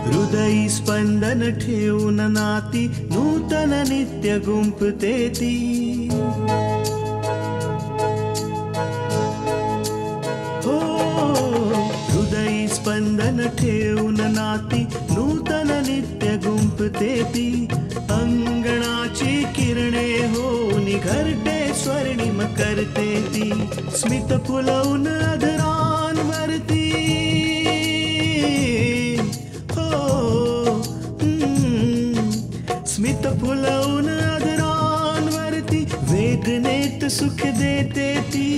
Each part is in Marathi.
हृदयी स्पंदन ठेवून नाती नूतन नित्य गुंफते ती. हो हृदयी स्पंदन ठेवून नाती नूतन नित्य गुंफते ती. अंगणाची किरणे होऊन घरटे स्वर्णिम करते ती. स्मित फुलवून अधरांवरती स्मित फुलवून अधरांवरती वेदनेत सुख देते ती.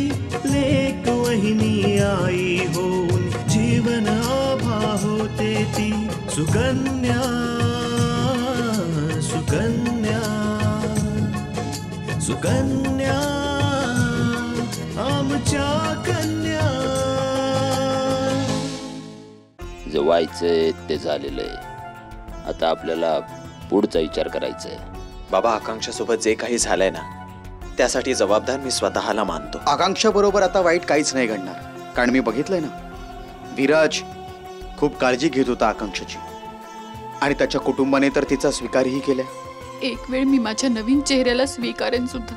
लेक वहिनी आई होऊन जीवन आभा होते ती. सुकन्या सुकन्या सुकन्या आमच्या कन्या. जे व्हायचंय ते झालेलं आहे. आता आपल्याला पुढचा विचार करायचा आहे. बाबा, आकांक्षासोबत जे काही झालंय ना, त्यासाठी जबाबदार मी स्वतःला मानतो. आकांक्षा बरोबर आता वाईट काहीच नाही घडणार, कारण मी बघितलंय ना, विराज खूप काळजी घेत होता आकांक्षाची, आणि त्याच्या कुटुंबाने तर तिचा स्वीकारही केलाय. एक वेळ मी माझ्या नवीन चेहऱ्याला स्वीकारेन सुद्धा,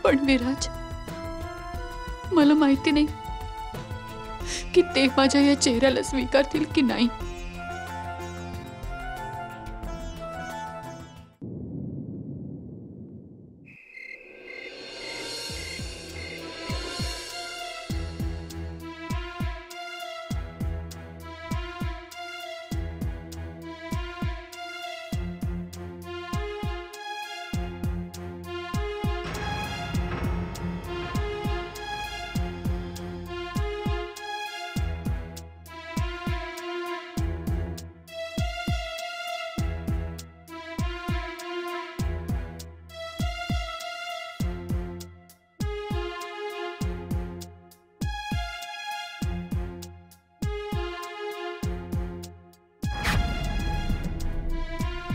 पण विराज, मला माहिती नाही की ते माझ्या या चेहऱ्याला स्वीकारतील की नाही.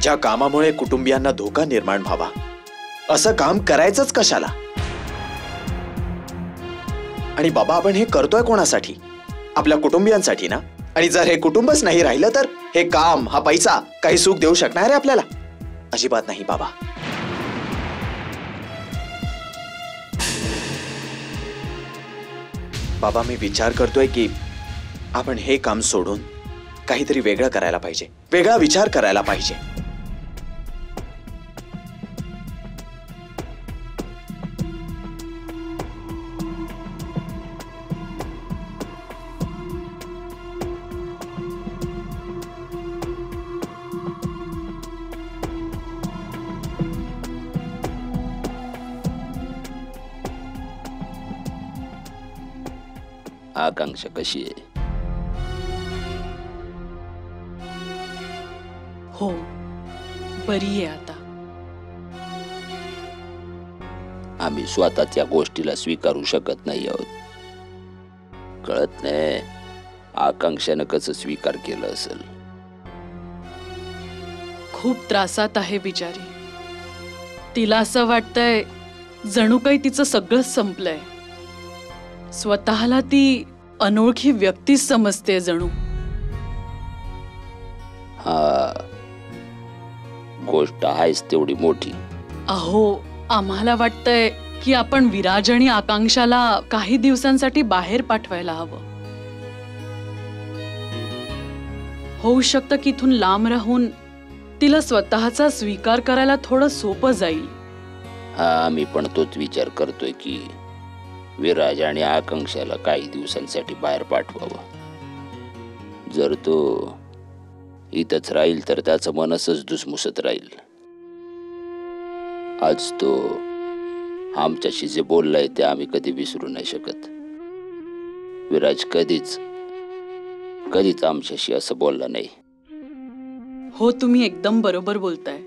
ज्या कामामुळे कुटुंबियांना धोका निर्माण व्हावा असं काम करायचंच कशाला? आणि बाबा, आपण हे करतोय कोणासाठी? आपल्या कुटुंबियांसाठी ना. आणि जर हे कुटुंबच नाही राहिलं तर हे काम, हा पैसा काही सुख देऊ शकणार आहे आपल्याला? अजिबात नाही बाबा. बाबा, मी विचार करतोय की आपण हे काम सोडून काहीतरी वेगळं करायला पाहिजे, वेगळा विचार करायला पाहिजे. आकांक्षा कशी आहे? हो, बरी आहे आता. आम्ही स्वतः त्या गोष्टीला स्वीकारू शकत नाही आहोत. कळत नाही आकांक्षानं कसं स्वीकार केलं असेल. खूप त्रासात आहे बिचारी. तिला असं वाटतंय जणू काही तिचं सगळंच संपलंय. स्वतःला ती अनोळखी व्यक्ती समजते जणू. हा, गोष्ट आहेच तेवढी मोठी. अहो, आम्हाला वाटतंय की आपण विराज आणि आकांक्षाला काही दिवसांसाठी बाहेर पाठवायला हवं. होऊ शकतं की इथून लांब राहून तिला स्वतःचा स्वीकार करायला थोडं सोपं जाईल. हा, आम्ही पण तोच विचार करतोय की विराज आणि आकांक्षाला काही दिवसांसाठी बाहेर पाठवावं. जर तो इथंच राहील तर त्याचं मन असंच धुसमुसत राहील. आज तो आमच्याशी जे बोललाय ते आम्ही कधी विसरू नाही शकत. विराज कधीच आमच्याशी असं बोलला नाही. हो, तुम्ही एकदम बरोबर बोलताय.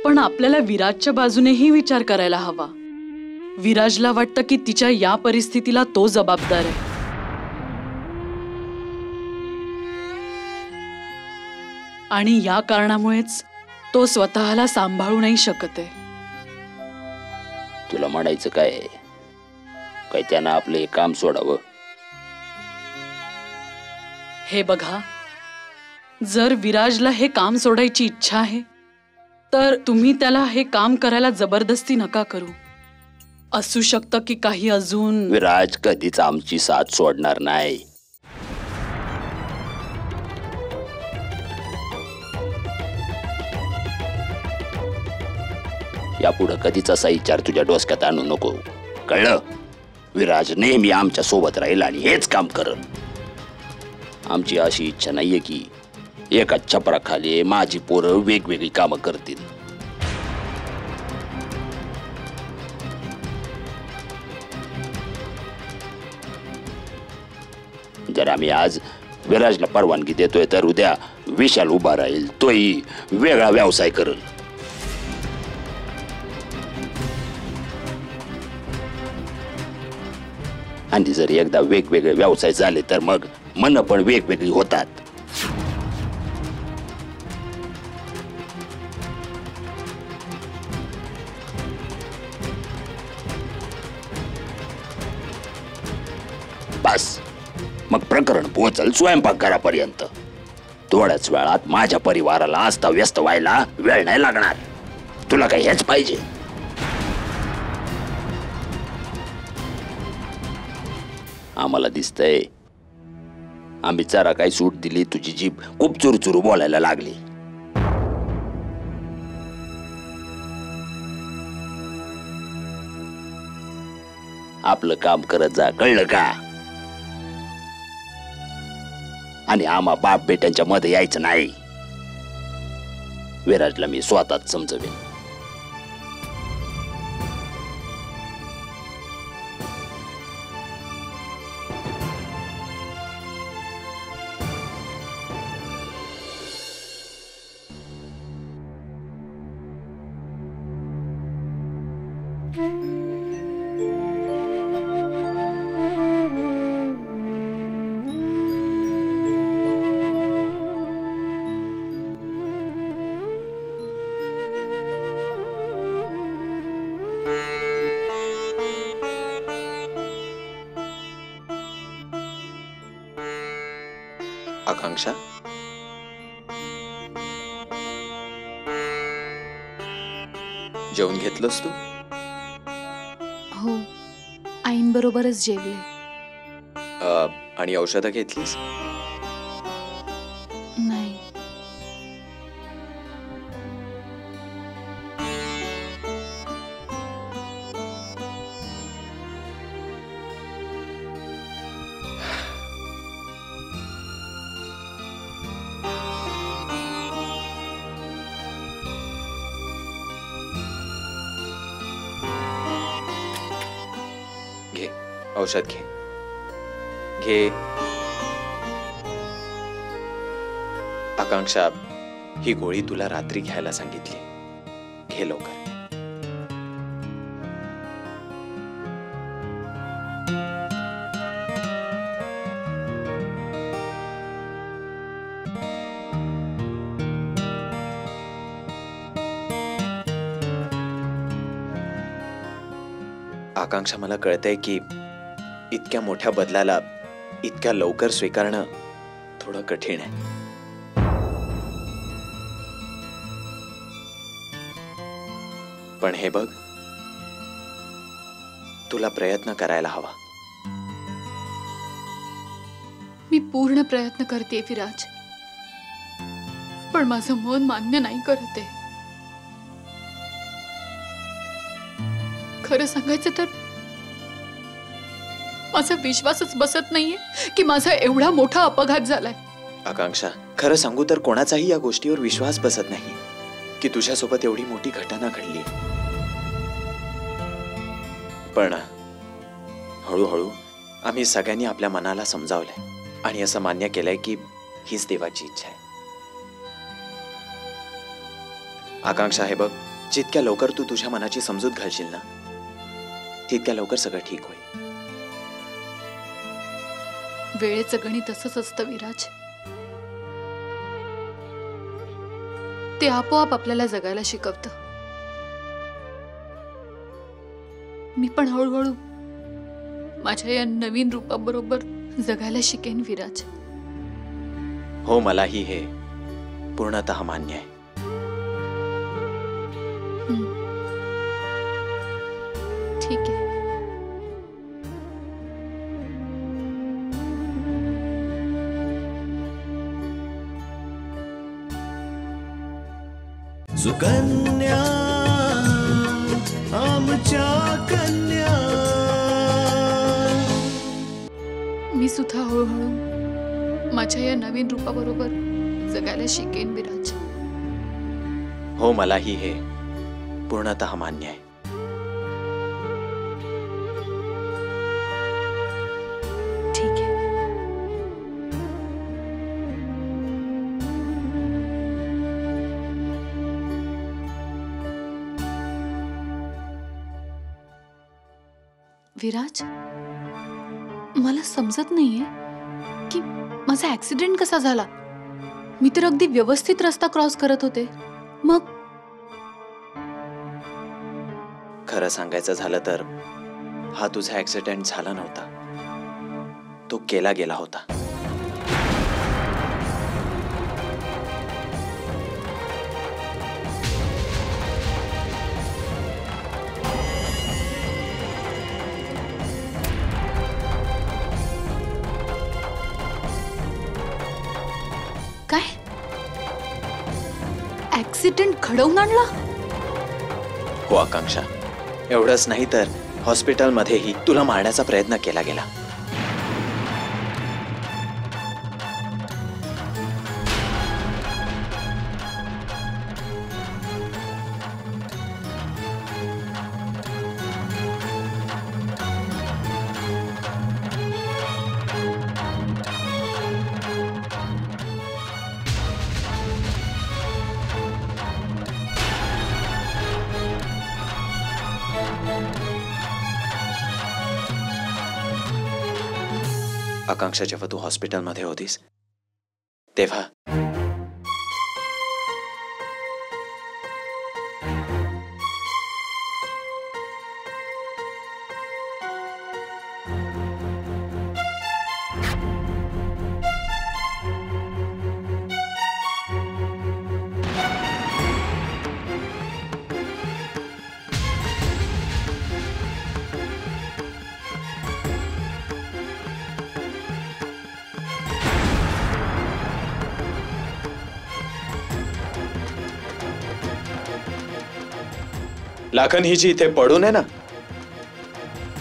पण आपल्याला विराजच्या बाजूनेही विचार करायला हवा. विराजला वाटतं की तिच्या या परिस्थितीला तो जबाबदार आहे. आणि या कारणामुळेच तो स्वतःला सांभाळू नाही शकत आहे. तुला म्हणायचं काय आहे? काय त्यानं आपलं हे काम सोडावं? हे बघा, जर विराजला हे काम सोडायची इच्छा आहे तर तुम्ही त्याला हे काम करायला जबरदस्ती नका करू. असू शकतं की काही अजून. विराज कधीच आमची साथ सोडणार नाही. यापुढे कधीच असा विचार तुझ्या डोसक्यात आणू नको, कळलं? विराज नेहमी आमच्या सोबत राहील आणि हेच काम करल. आमची अशी इच्छा नाहीये की एकाच छपराखाली माझी पोरं वेगवेगळी कामं करतील. जर आम्ही आज विराजला परवानगी देतोय तर उद्या विशाल उभा राहील, तोही वेगळा व्यवसाय करेल. आणि जर एकदा वेगवेगळे व्यवसाय झाले तर मग मन पण वेगवेगळी होतात. बस मग प्रकरण पोहोचल स्वयंपाकघरापर्यंत. थोड्याच वेळात माझ्या परिवाराला अस्ताव्यस्त व्हायला वेळ नाही लागणार. तुला काही हेच पाहिजे? आम्हाला दिसतंय आम्ही जरा काही सूट दिली तुझी जीभ खूप चुरचुरू बोलायला लागली. आपलं काम करत जा, कळलं का? आणि आम्हा बाप बेट्यांच्या मध्ये यायचं नाही. विराजला मी स्वतःच समजवेन. आकांक्षा, जेवण घेतलंस तू? हो, आईंबरोबरच जेवले. आणि औषधं घेतलीस? नाही. घे औषध, घे घे. आकांक्षा, ही गोळी तुला रात्री घ्यायला सांगितली. घे लवकर. आकांक्षा, मला कळतंय की इतक्या मोठ्या बदलाला इतक्या लवकर स्वीकारणं थोडं कठीण आहे. पण हे बघ, तुला प्रयत्न करायला हवा. मी पूर्ण प्रयत्न करते विराज, पण माझं मन मान्य नाही करते. खरं सांगायचं तर माझा विश्वासच बसत नाहीये की माझा एवढा मोठा अपघात झालाय. आकांक्षा, खरं सांगू तर कोणाचाही या गोष्टीवर विश्वास बसत नाही की तुझ्यासोबत एवढी मोठी घटना घडली. पण हळूहळू आम्ही सगळ्यांनी आपल्या मनाला समजावलंय आणि असं मान्य केलंय की हीच देवाची इच्छा आहे. आकांक्षा, हे बघ, जितक्या लवकर तू तुझ्या मनाची समजूत घालशील ना, तितक्या लवकर सगळं ठीक होईल. वेळेचं गणित असंच असतं विराज. ते आपोआप आपल्याला जगायला शिकवतं. मी पण हळूहळू माझ्या या नवीन रूपाबरोबर जगायला शिकेन विराज. हो, मलाही हे पूर्णतः मान्य आहे. ठीक आहे. सुकन्या आमच्या कन्या. मी सुद्धा हळूहळू माझ्या या नवीन रूपाबरोबर जगायला शिकेन विराज. हो, मलाही हे पूर्णतः मान्य आहे. ठीक आहे. विराज, मला समजत नाहीये की माझा ऍक्सिडेंट कसा झाला. मी तर अगदी व्यवस्थित रस्ता क्रॉस करत होते. मग खरं सांगायचं झालं तर हा तुझा ऍक्सिडेंट झाला नव्हता, तो केला गेला होता. काय ऍक्सिडेंट घडवून आणला? हो आकांक्षा, एवढंच नाही तर हॉस्पिटलमध्येही तुला मारण्याचा प्रयत्न केला गेला. आकांक्षा, जेव्हा तू हॉस्पिटलमध्ये होतीस तेव्हा लाखन ही जी इथे पडून आहे ना,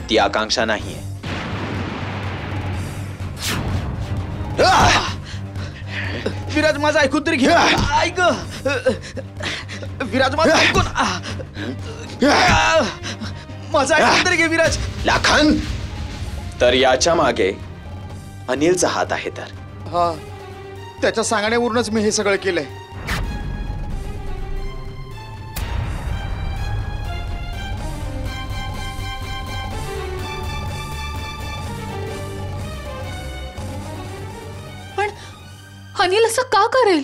ती आकांक्षा नाहीये. विराज, माझं ऐकून तरी घे. ऐक विराज, माझं ऐकून माझं ऐकून तरी घे विराज. लाखन, तर याच्या मागे अनिलचा हात आहे. तर हा, त्याच्या सांगण्यावरूनच मी हे सगळं केलंय. अनिल असं का करेल?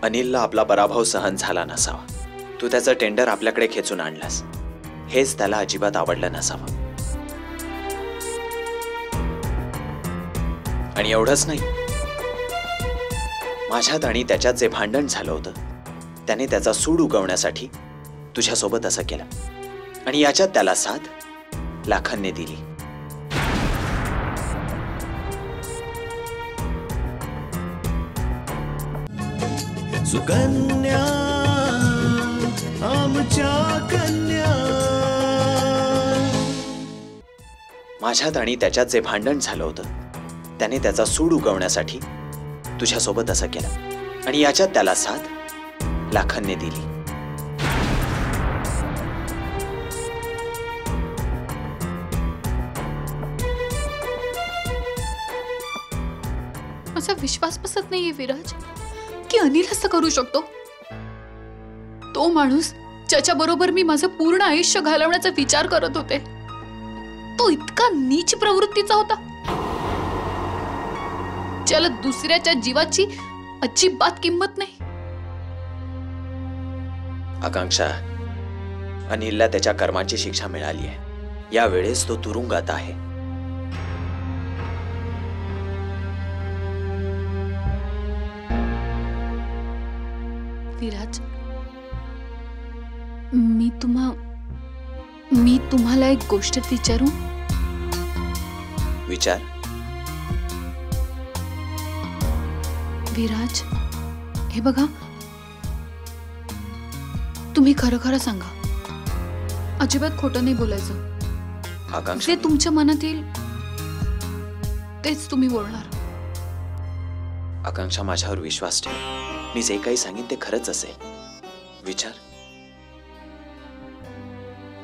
अनिलला आपला पराभव सहन झाला नसावा. तू त्याचं टेंडर आपल्याकडे खेचून आणलास, हेच त्याला अजिबात आवडलं नसावं. आणि एवढंच नाही, माझ्यात आणि त्याच्यात जे भांडण झालं होतं त्याने त्याचा सूड उगवण्यासाठी तुझ्यासोबत असं केलं. आणि याच्यात त्याला साथ लाखनने दिली. सुकन्या आमच्या कन्या. माझ्यात आणि त्याच्यात जे भांडण झालं होतं त्याने त्याचा सूड उगवण्यासाठी तुझ्यासोबत असं केलं. आणि याच्यात त्याला साथ लाखनने दिली. माझा विश्वास बसत नाहीये विराज की अनिल असं करू शकतो. तो माणूस ज्याच्या बरोबर मी माझं पूर्ण आयुष्य घालवण्याचा विचार करत होते, तो इतका नीच प्रवृत्तीचा होता, ज्याला दुसऱ्याच्या जीवाची अजिबात किंमत नाही. आकांक्षा, अनिलला त्याच्या कर्माची शिक्षा मिळाली आहे. यावेळेस तो तुरुंगात आहे. विराज, मी तुम्हाला एक गोष्ट विचारू? विचार. विराज, हे बघा, तुम्ही खरं खरं सांगा. अजिबात खोटं नाही बोलायचं. आकांक्षा, जे तुमच्या मनात येईल तेच तुम्ही बोलणार. आकांक्षा, माझ्यावर विश्वास ठेव. मी जे काही सांगेन ते खरंच असेल. विचार.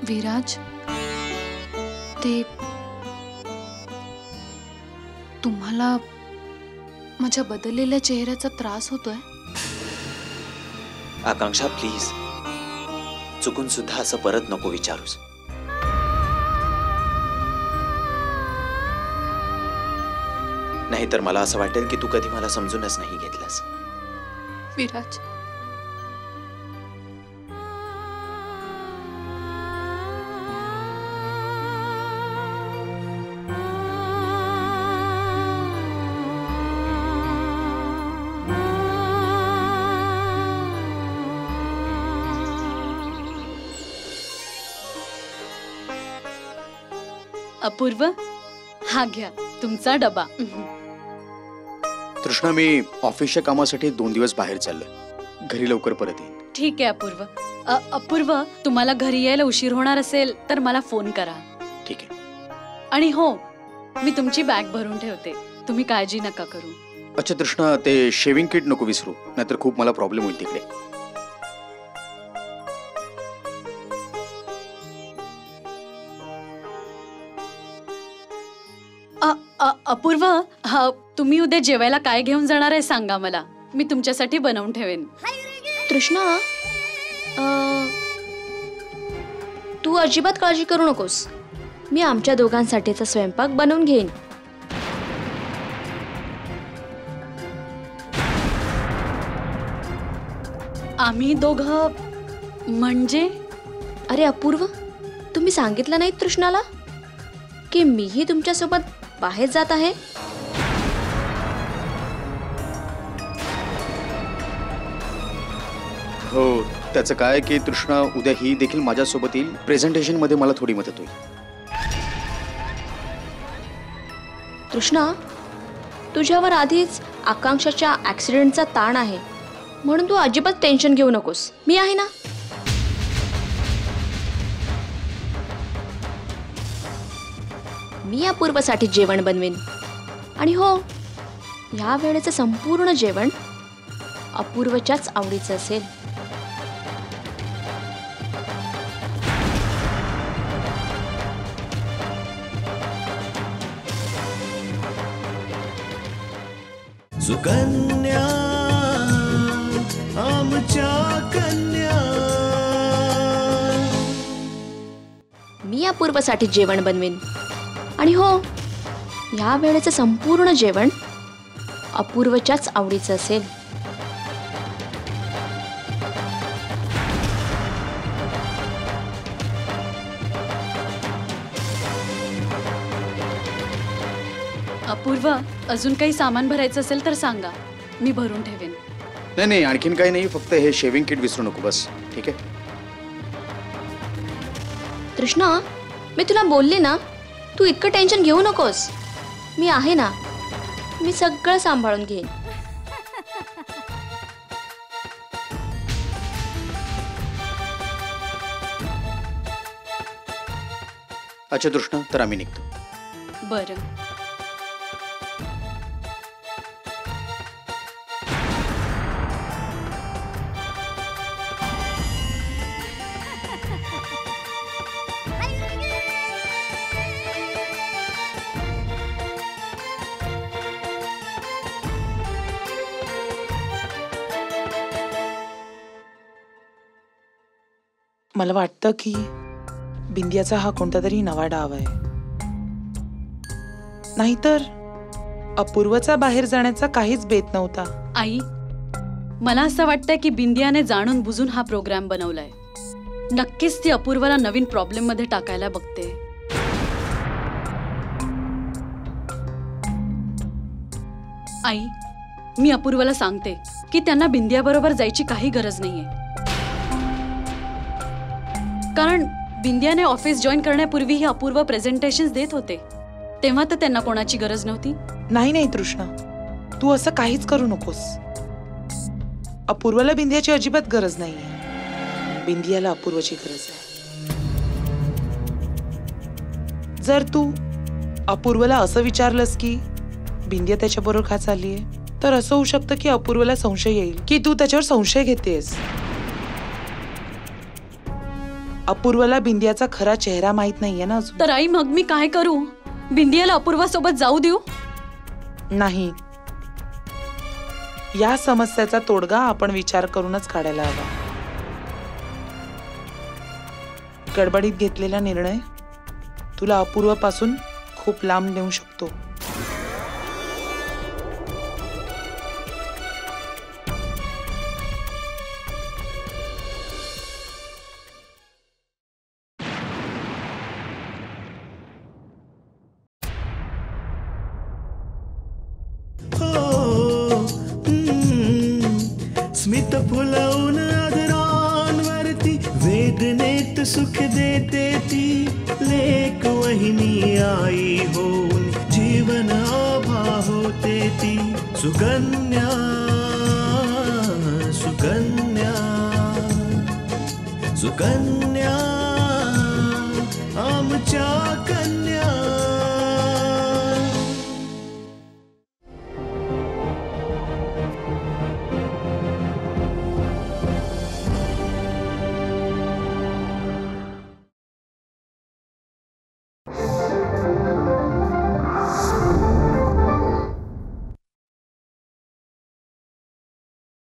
विराज, ते तुम्हाला माझ्या बदललेल्या चेहऱ्याचा त्रास होतोय? आकांक्षा, प्लीज, चुकून सुद्धा असं परत नको विचारूस. नाहीतर मला असं वाटेल की तू कधी मला समजूनच नाही घेतलंस. विराज, अपूर्व, हा घ्या तुमचा डबा. तृष्णा, मी ऑफिसच्या कामासाठी 2 दिवस बाहेर चाललोय. घरी लवकर परत येईन. ठीक आहे अपूर्व. अपूर्व, तुम्हाला घरी यायला उशीर होणार असेल तर मला फोन करा. ठीक आहे. आणि हो, मी तुमची बॅग भरून ठेवते. तुम्ही काळजी नका करू. अच्छा तृष्णा, ते शेविंग किट नको विसरू, नाहीतर खूप मला प्रॉब्लेम होईल तिकडे. अपूर्व, तुम्ही उद्या जेवायला काय घेऊन जाणार आहे सांगा मला. मी तुमच्यासाठी बनवून ठेवेन. तृष्णा, तू अजिबात काळजी करू नकोस. मी आमच्या दोघांसाठीचा स्वयंपाक बनवून घेईन. आम्ही दोघं म्हणजे? अरे अपूर्व, तुम्ही सांगितलं नाही तृष्णाला की मीही तुमच्यासोबत बाहेर जात आहे? हो, त्याचं काय की तृष्णा, उद्या ही देखील माझ्यासोबत येईल. प्रेझेंटेशन मध्ये मला थोडी मदत होईल. तृष्णा, तुझ्यावर आधीच आकांक्षाच्या ऍक्सिडेंटचा ताण आहे, म्हणून तू अजिबात टेन्शन घेऊ नकोस. मी आहे ना. मी अपूर्वसाठी जेवण बनवेन. आणि हो, या वेळेचं संपूर्ण जेवण अपूर्वच्याच आवडीचं असेल. सुकन्या, आमच्या कन्या. मी अपूर्वसाठी जेवण बनवेन. आणि हो, या वेळेचं संपूर्ण जेवण अपूर्वच्याच आवडीचं असेल. अपूर्व, अजून काही सामान भरायचं असेल तर सांगा, मी भरून ठेवेन. नाही, आणखीन काही नाही, फक्त हे शेविंग किट विसरू नको बस. ठीक आहे. तृष्णा, मी तुला बोलले ना, तू इतकं टेन्शन घेऊ नकोस. मी आहे ना. मी सगळं सांभाळून घेईन. अच्छा तृष्णा, तर आम्ही निघतो. बरं. मला वाटतं की बिंदियाचा हा कोणता तरी नवा डाव आहे. नाहीतर अपूर्वचा बाहेर जाण्याचा काहीच बेत नव्हता. आई, मला असं वाटतंय की बिंदियाने जाणून बुजून हा प्रोग्राम बनवलाय. नक्कीच ती अपूर्वाला नवीन प्रॉब्लेम मध्ये टाकायला बघते. आई, मी अपूर्वाला सांगते की त्यांना बिंदिया बरोबर जायची काही गरज नाहीये. कारण बिंदियाने ऑफिस जॉईन करण्यापूर्वी ही अपूर्व प्रेझेंटेशन देत होते, तेव्हा तर त्यांना कोणाची गरज नव्हती. नाही नाही तृष्णा, तू असं काहीच करू नकोस. अपूर्वाला बिंदियाची अजिबात गरज नाहीये. बिंदियाला अपूर्वाची गरज आहे. जर तू अपूर्वाला असं विचारलंस की बिंदिया त्याच्याबरोबर का चाललीये, तर असं होऊ शकतं की अपूर्वाला संशय येईल की तू त्याच्यावर संशय घेतेस. अपूर्वाला बिंदियाचा खरा चेहरा माहित नाहीये ना अजून. तर आई, मग मी काय करू? बिंदियाला अपूर्वा सोबत जाऊ देऊ? नाही, या समस्याचा तोडगा आपण विचार करूनच काढायला हवा. गडबडीत घेतलेला निर्णय तुला अपूर्वापासून खूप लांब नेऊ शकतो. स्मित फुलवून आदरांवरती वेदनेत सुख देते ती लेक वहिनी आई होऊन जीवन आभा होते ती. सुकन्या सुकन्या सुकन्या आमच्या कन्या.